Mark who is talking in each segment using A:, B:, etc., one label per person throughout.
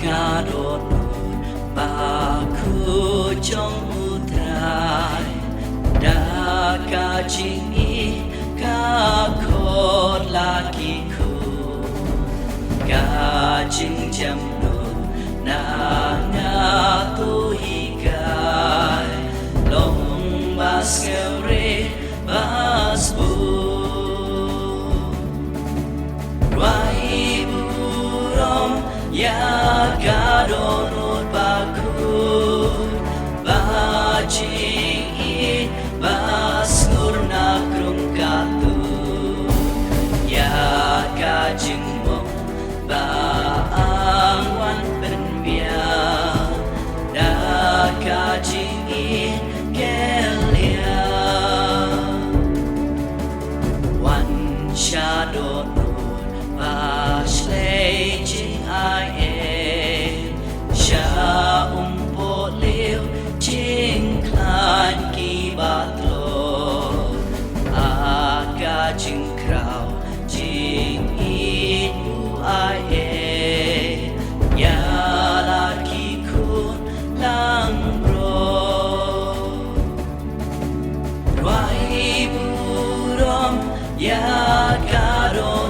A: kadonut baku jong utrai da kajingi kakot lakiku kajing jamnu na ngatu hikai long baskere basbu Ruai burom ya kadonut baku bajing baskur nakrung katu ya kajing mo baangwan penbia da kajing kelia wan shadow Ashley jing ai em sha po liu jing klan ki batlo aga jing krau jing in u ai em ya la ki kun lang bro Ruai burom ya karon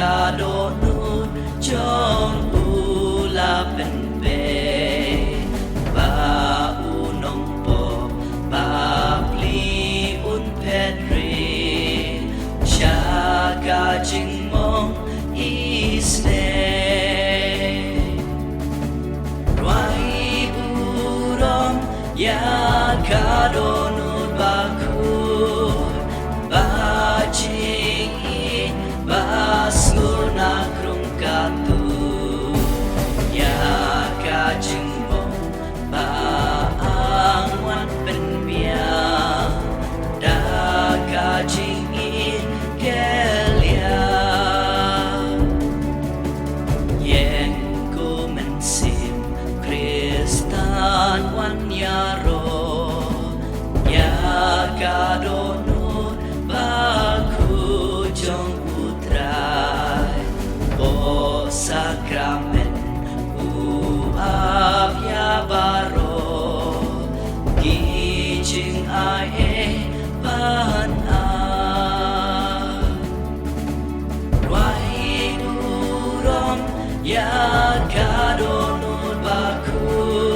A: kadonut jong ula penpe ba unong po ba pli un pedri sha kajing mong isne Ruai burom ya kadonut baku bajing basur nakrung katu ya kajing bong baangwan penbia da kajing kelia yen ku mensim kristan wan yaro ya kadonut baku jong sakramen uap ya baro kijing ai ban a Ruai burom ya kadonut baku